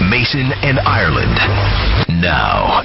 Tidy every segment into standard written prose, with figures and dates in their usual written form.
Mason and Ireland. Now.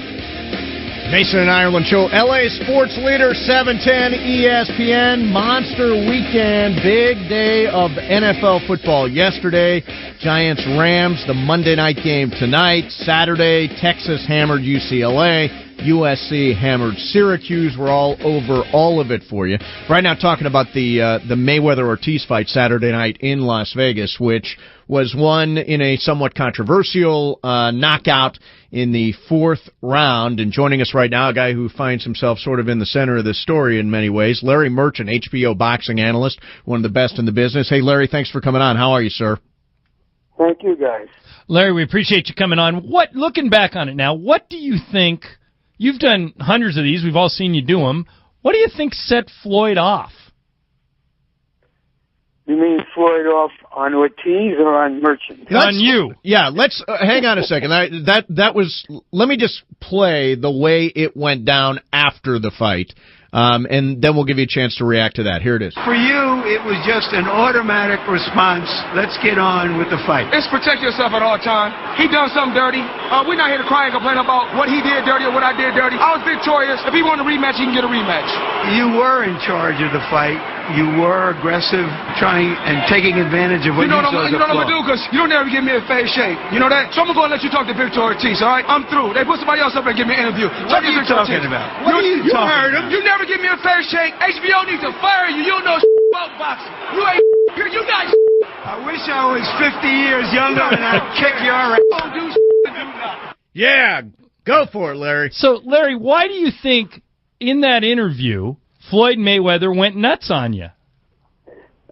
Mason and Ireland Show, LA Sports Leader, 710 ESPN. Monster weekend, big day of NFL football yesterday. Giants-Rams, the Monday night game tonight. Saturday, Texas hammered UCLA. USC hammered Syracuse. We're all over all of it for you. Right now talking about the Mayweather-Ortiz fight Saturday night in Las Vegas, which was won in a somewhat controversial knockout in the fourth round. And joining us right now, a guy who finds himself sort of in the center of this story in many ways, Larry Merchant, HBO boxing analyst, one of the best in the business. Hey, Larry, thanks for coming on. How are you, sir? Thank you, guys. Larry, we appreciate you coming on. Looking back on it now, what do you think? You've done hundreds of these. We've all seen you do them. What do you think set Floyd off? You mean Floyd off on Ortiz or on Merchant? On you. Yeah, let's hang on a second. That was. Let me just play the way it went down after the fight, and then we'll give you a chance to react to that. Here it is. For you, it was just an automatic response. Let's get on with the fight. It's protect yourself at all times. He done something dirty. We're not here to cry and complain about what he did dirty or what I did dirty. I was victorious. If he wanted a rematch, he can get a rematch. You were in charge of the fight. You were aggressive, trying and taking advantage of what you saw as a flaw. You know what I'm going to do? Because you don't ever give me a fair shake. You know that? So I'm going to let you talk to Victor Ortiz, all right? I'm through. They put somebody else up and give me an interview. What are you talking about? What are you talking heard him. You never give me a fair shake. HBO needs to fire you. You don't know about boxing. You ain't you guys. I wish I was 50 years younger and I'd kick your ass. Don't do nothing. Yeah, go for it, Larry. So, Larry, why do you think in that interview Floyd Mayweather went nuts on you?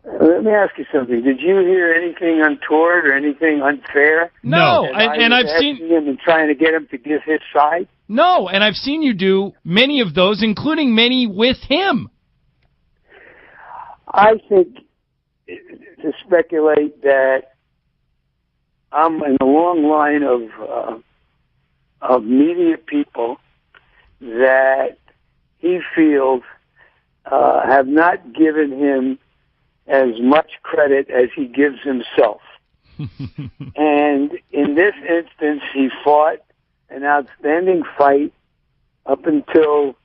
Let me ask you something. Did you hear anything untoward or anything unfair? No, and I've seen him and trying to get him to give his side. No, and I've seen you do many of those, including many with him. I think to speculate that I'm in a long line of media people that he feels have not given him as much credit as he gives himself. And in this instance, he fought an outstanding fight up until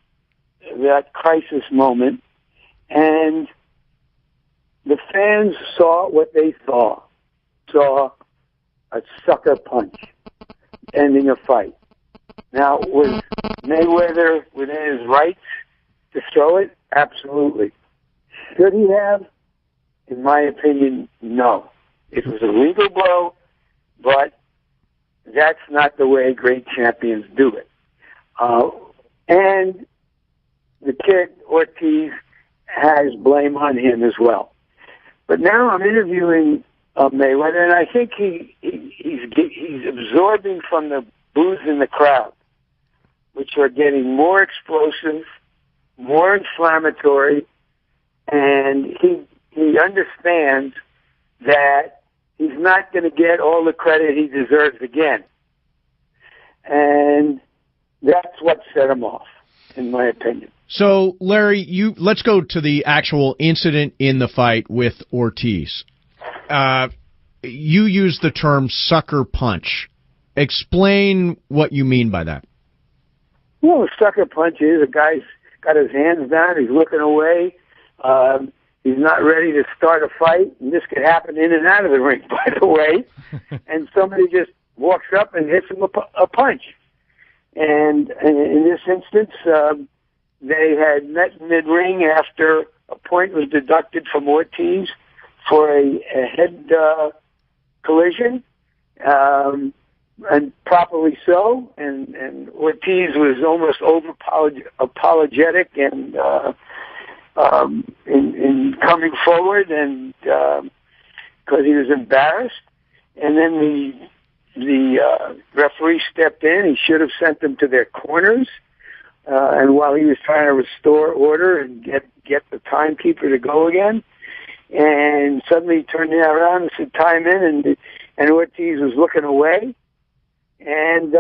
that crisis moment, and the fans saw what they saw a sucker punch ending a fight. Now, was Mayweather within his rights to throw it? Absolutely. Should he have? In my opinion, no. It was a legal blow, but that's not the way great champions do it. And the kid, Ortiz, has blame on him as well. But now I'm interviewing Mayweather, and I think he's absorbing from the boos in the crowd, which are getting more explosive, more inflammatory, and he understands that he's not going to get all the credit he deserves again. And that's what set him off, in my opinion. So, Larry, let's go to the actual incident in the fight with Ortiz. You used the term sucker punch. Explain what you mean by that. Well, a sucker punch is a guy's got his hands down, he's looking away, he's not ready to start a fight, and this could happen in and out of the ring, by the way, and somebody just walks up and hits him a punch. And in this instance, they had met mid-ring after a point was deducted from Ortiz for a head collision, and properly so. And Ortiz was almost apologetic and in coming forward, and because he was embarrassed. And then the referee stepped in. He should have sent them to their corners. And while he was trying to restore order and get the timekeeper to go again, and suddenly he turned around and said, "Time in," and Ortiz was looking away, and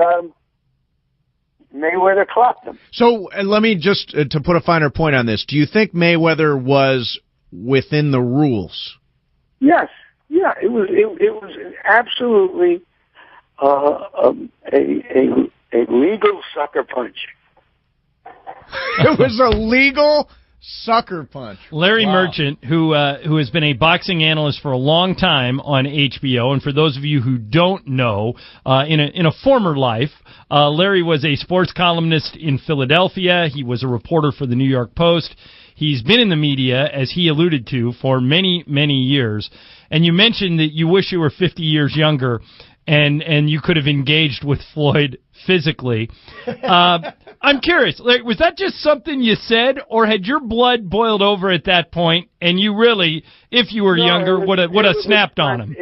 Mayweather clocked him. So let me just to put a finer point on this. Do you think Mayweather was within the rules? Yes, yeah, it was absolutely a legal sucker punch. It was a legal sucker punch. Larry Merchant, who has been a boxing analyst for a long time on HBO, and for those of you who don't know, in a former life, Larry was a sports columnist in Philadelphia. He was a reporter for the New York Post. He's been in the media, as he alluded to, for many, many years. And you mentioned that you wish you were 50 years younger and you could have engaged with Floyd physically. I'm curious, Larry, was that just something you said, or had your blood boiled over at that point, and you really, if you were younger, would have snapped on him?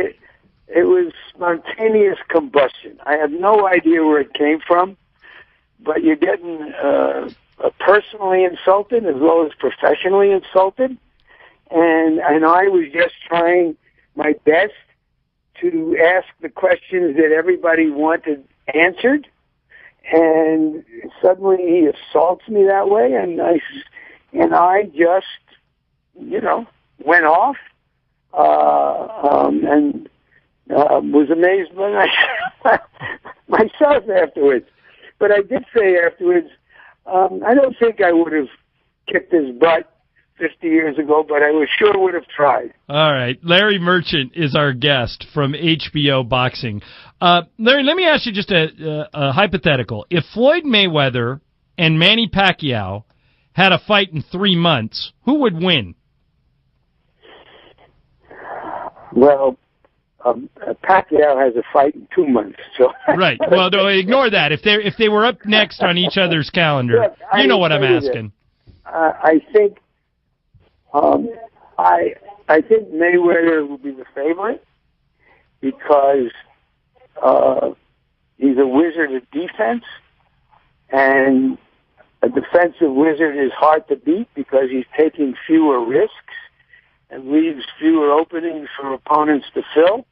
It was spontaneous combustion. I have no idea where it came from, but you're getting personally insulted as well as professionally insulted, and I was just trying my best to ask the questions that everybody wanted answered, and suddenly he assaults me that way, and I just, went off, and was amazed by myself afterwards. But I did say afterwards, I don't think I would have kicked his butt 50 years ago, but I sure would have tried. All right. Larry Merchant is our guest from HBO Boxing. Larry, let me ask you just a hypothetical. If Floyd Mayweather and Manny Pacquiao had a fight in 3 months, who would win? Well, Pacquiao has a fight in 2 months. So right. Well, no, ignore that. If they were up next on each other's calendar, look, you know what I'm asking. I think I think Mayweather will be the favorite because he's a wizard at defense, and a defensive wizard is hard to beat because he's taking fewer risks and leaves fewer openings for opponents to fill.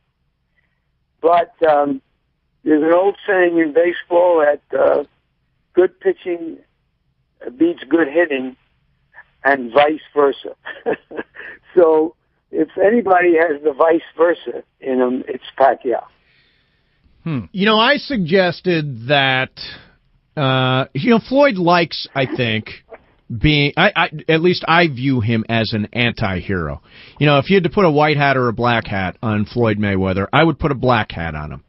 But there's an old saying in baseball that good pitching beats good hitting, and vice versa. So if anybody has the vice versa in him, it's Pacquiao. I suggested that, Floyd likes, I think, being, at least I view him as an anti-hero. If you had to put a white hat or a black hat on Floyd Mayweather, I would put a black hat on him.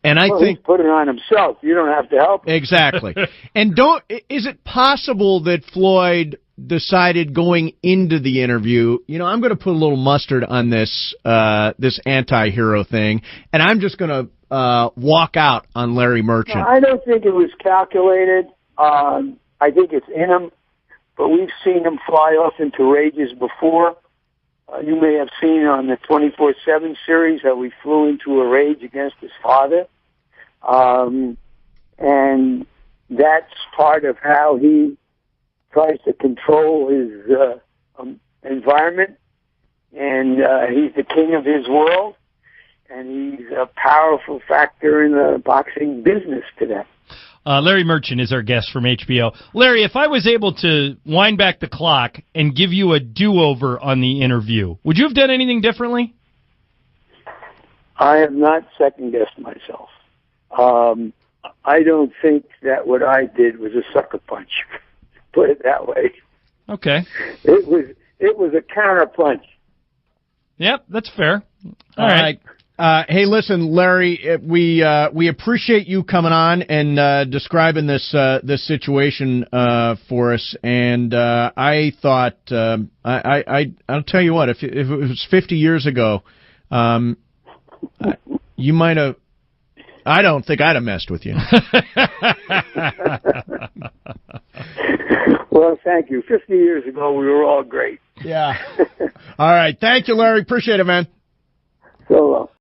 And I think he's put it on himself. You don't have to help him. Exactly. And is it possible that Floyd decided going into the interview, I'm going to put a little mustard on this anti-hero thing, and I'm just going to walk out on Larry Merchant? No, I don't think it was calculated. I think it's in him, but we've seen him fly off into rages before. You may have seen on the 24/7 series how he flew into a rage against his father. And that's part of how he tries to control his environment. And he's the king of his world, and he's a powerful factor in the boxing business today. Larry Merchant is our guest from HBO. Larry, if I was able to wind back the clock and give you a do-over on the interview, would you have done anything differently? I have not second-guessed myself. I don't think that what I did was a sucker punch. Put it that way. Okay. It was a counter punch. Yep, that's fair. All right. Hey, listen, Larry, we appreciate you coming on and describing this situation for us. And I thought I'll tell you what, if it was 50 years ago, you might have. I don't think I'd have messed with you. Well, thank you. 50 years ago, we were all great. Yeah. All right. Thank you, Larry. Appreciate it, man. So long.